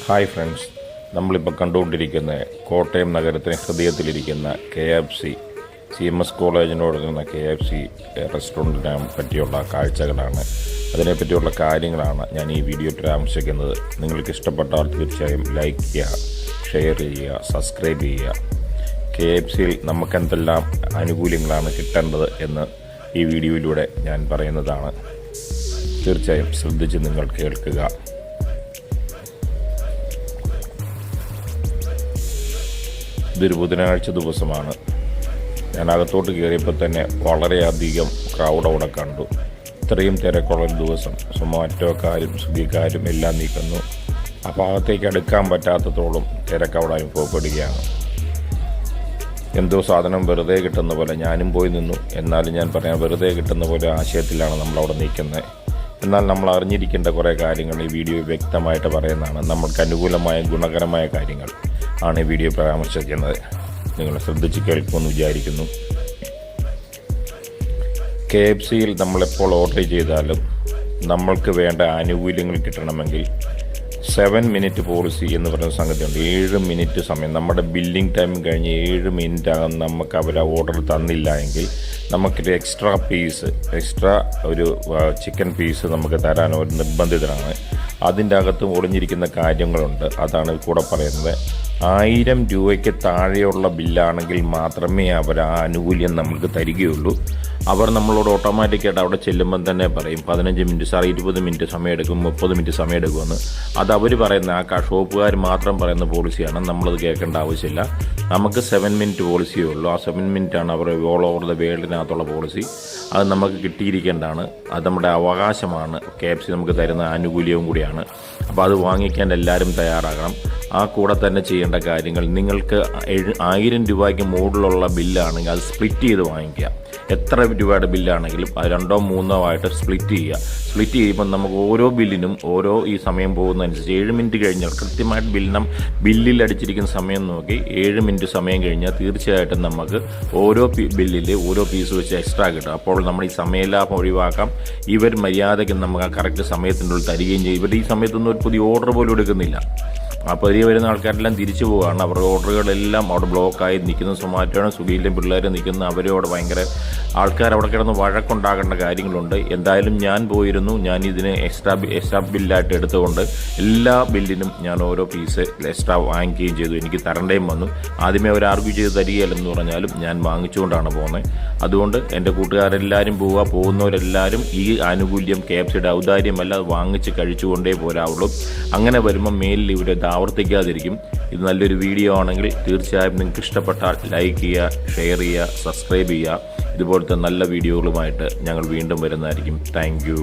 Hi friends, നമ്മളിപ്പോൾ കണ്ടുകൊണ്ടിരിക്കുന്ന കോട്ടയം നഗരത്തിന് ഹൃദയത്തിലിരിക്കുന്ന KFC CMS കോളേജിനോടുള്ള KFC റെസ്റ്റോറൻറ്റിനെ പറ്റിയുള്ള കാഴ്ചകളാണ്. അതിനെപ്പറ്റിയുള്ള കാര്യങ്ങളാണ് ഞാൻ ഈ വീഡിയോ പരാമർശിക്കുന്നത്. നിങ്ങൾക്ക് ഇഷ്ടപ്പെട്ടാൽ തീർച്ചയായും ലൈക്ക് ചെയ്യുക, ഷെയർ ചെയ്യുക, സബ്സ്ക്രൈബ് ചെയ്യുക. KFCയിൽ നമുക്കെന്തെല്ലാം ആനുകൂല്യങ്ങളാണ് കിട്ടേണ്ടത് എന്ന് ഈ വീഡിയോയിലൂടെ ഞാൻ പറയുന്നതാണ്. തീർച്ചയായും ശ്രദ്ധിച്ച് നിങ്ങൾ കേൾക്കുക. ഇതൊരു ബുധനാഴ്ച ദിവസമാണ്. ഞാൻ അകത്തോട്ട് കയറിയപ്പോൾ തന്നെ വളരെയധികം ക്രൗഡ് അവിടെ കണ്ടു. ഇത്രയും തിരക്കുള്ളൊരു ദിവസം സൊമാറ്റോക്കാരും സ്വിഗ്ഗിക്കാരും എല്ലാം നീക്കുന്നു. ആ ഭാഗത്തേക്ക് അടുക്കാൻ പറ്റാത്തത്തോളം തിരക്ക് അവിടെ അനുഭവപ്പെടുകയാണ്. എന്തോ സാധനം വെറുതെ കിട്ടുന്ന പോലെ ഞാനും പോയി നിന്നു. എന്നാലും ഞാൻ പറയാം, വെറുതെ കിട്ടുന്ന പോലെ ആശയത്തിലാണ് നമ്മളവിടെ നിൽക്കുന്നത്. എന്നാൽ നമ്മൾ അറിഞ്ഞിരിക്കേണ്ട കുറേ കാര്യങ്ങൾ ഈ വീഡിയോ വ്യക്തമായിട്ട് പറയുന്നതാണ്. നമ്മൾക്ക് അനുകൂലമായ ഗുണകരമായ കാര്യങ്ങൾ ആണ് ഈ വീഡിയോ പരാമർശിക്കുന്നത്. നിങ്ങൾ ശ്രദ്ധിച്ച് കേൾക്കുമെന്ന് വിചാരിക്കുന്നു. KFCയിൽ നമ്മളെപ്പോൾ ഓർഡർ ചെയ്താലും നമ്മൾക്ക് വേണ്ട ആനുകൂല്യങ്ങൾ കിട്ടണമെങ്കിൽ 7 മിനിറ്റ് പോളിസി എന്ന് പറയുന്ന സംഗതിയുണ്ട്. 7 മിനിറ്റ് സമയം, നമ്മുടെ ബില്ലിംഗ് ടൈം കഴിഞ്ഞ് 7 മിനിറ്റാകും നമുക്ക് അവർ ഓർഡർ തന്നില്ല എങ്കിൽ നമുക്കൊരു എക്സ്ട്രാ ഒരു ചിക്കൻ പീസ് നമുക്ക് തരാൻ ഒരു നിർബന്ധിതരാണ്. അതിൻ്റെ അകത്ത് ഒളിഞ്ഞിരിക്കുന്ന കാര്യങ്ങളുണ്ട്. അതാണ് കൂടെ പറയുന്നത്. 1000 രൂപയ്ക്ക് താഴെയുള്ള ബില്ലാണെങ്കിൽ മാത്രമേ അവർ ആ ആനുകൂല്യം നമുക്ക് തരികയുള്ളൂ. അവർ നമ്മളോട് ഓട്ടോമാറ്റിക്കായിട്ട് അവിടെ ചെല്ലുമ്പം തന്നെ പറയും 15 മിനിറ്റ് സാർ, 20 മിനിറ്റ് സമയമെടുക്കും, 30 മിനിറ്റ് സമയമെടുക്കുമെന്ന്. അത് അവർ പറയുന്ന ആ ഷോപ്പുകാർ മാത്രം പറയുന്ന പോളിസിയാണ്. നമ്മളത് കേൾക്കേണ്ട ആവശ്യമില്ല. നമുക്ക് 7 മിനിറ്റ് പോളിസിയേ ഉള്ളൂ. ആ 7 മിനിറ്റാണ് അവർ ഓൾ ഓവർ ദ വേൾഡിനകത്തുള്ള പോളിസി. അത് നമുക്ക് കിട്ടിയിരിക്കേണ്ടതാണ്. അത് നമ്മുടെ അവകാശമാണ്. KFC നമുക്ക് തരുന്ന ആനുകൂല്യവും കൂടിയാണ്. അപ്പോൾ അത് വാങ്ങിക്കാൻ എല്ലാവരും തയ്യാറാകണം. ആ കൂടെ തന്നെ ചെയ്യേണ്ട കാര്യങ്ങൾ, നിങ്ങൾക്ക് 1000 രൂപയ്ക്ക് മുകളിലുള്ള ബില്ലാണെങ്കിൽ അത് സ്പ്ലിറ്റ് ചെയ്ത് വാങ്ങിക്കുക. എത്ര രൂപയുടെ ബില്ലാണെങ്കിലും അത് 2 or 3 ആയിട്ട് സ്പ്ലിറ്റ് ചെയ്യുക. സ്പ്ലിറ്റ് ചെയ്യുമ്പോൾ നമുക്ക് ഓരോ ബില്ലിനും ഓരോ ഈ സമയം പോകുന്നതനുസരിച്ച് 7 മിനിറ്റ് കഴിഞ്ഞാൽ കൃത്യമായിട്ട് ബില്ലിൽ അടിച്ചിരിക്കുന്ന സമയം നോക്കി 7 മിനിറ്റ് സമയം കഴിഞ്ഞാൽ തീർച്ചയായിട്ടും നമുക്ക് ഓരോ ബില്ലിൽ ഓരോ പീസ് വെച്ച് എക്സ്ട്രാ കിട്ടും. അപ്പോൾ നമ്മൾ ഈ സമയലാഭം ഒഴിവാക്കാം. ഇവർ മര്യാദയ്ക്ക് നമുക്ക് ആ കറക്റ്റ് സമയത്തിൻ്റെ ഉള്ളിൽ തരികയും ചെയ്യും. ഇവർ ഈ സമയത്തൊന്നും ഒരു പുതിയ ഓർഡർ പോലും എടുക്കുന്നില്ല. അപ്പോൾ പുതിയ വരുന്ന ആൾക്കാരെല്ലാം തിരിച്ചു പോവുകയാണ്. അവരുടെ ഓർഡറുകളെല്ലാം അവിടെ ബ്ലോക്കായി നിൽക്കുന്ന സൊമാറ്റോയുടെ സ്വിഗ്ഗിയിലും പിള്ളേർ നിൽക്കുന്ന അവരോട് ഭയങ്കര ആൾക്കാർ അവിടെ കിടന്ന് വഴക്കുണ്ടാകേണ്ട കാര്യങ്ങളുണ്ട്. എന്തായാലും ഞാൻ പോയിരുന്നു. ഞാൻ ഇതിന് എക്സ്ട്രാ ബില്ലായിട്ട് എടുത്തുകൊണ്ട് എല്ലാ ബില്ലിനും ഞാൻ ഓരോ പീസ് എക്സ്ട്രാ വാങ്ങിക്കുകയും ചെയ്തു. എനിക്ക് തരണ്ടേയും വന്നു. ആദ്യമേ അവർ ആർഗ്യൂ ചെയ്ത് തരികയില്ലെന്ന് പറഞ്ഞാലും ഞാൻ വാങ്ങിച്ചുകൊണ്ടാണ് പോകുന്നത്. അതുകൊണ്ട് എൻ്റെ കൂട്ടുകാരെല്ലാവരും പോകുന്നവരെല്ലാവരും ഈ ആനുകൂല്യം KFCയുടെ ഔദാര്യമല്ല, വാങ്ങിച്ച് കഴിച്ചുകൊണ്ടേ പോരാവുള്ളൂ. അങ്ങനെ വരുമ്പോൾ മേലിൽ ഇവരെ ആവർത്തിക്കാതിരിക്കും. ഇത് നല്ലൊരു വീഡിയോ ആണെങ്കിൽ തീർച്ചയായും നിങ്ങൾക്ക് ഇഷ്ടപ്പെട്ടാൽ ലൈക്ക് ചെയ്യുക, ഷെയർ ചെയ്യുക, സബ്സ്ക്രൈബ് ചെയ്യുക. ഇതുപോലത്തെ നല്ല വീഡിയോകളുമായിട്ട് ഞങ്ങൾ വീണ്ടും വരുന്നതായിരിക്കും. Thank you.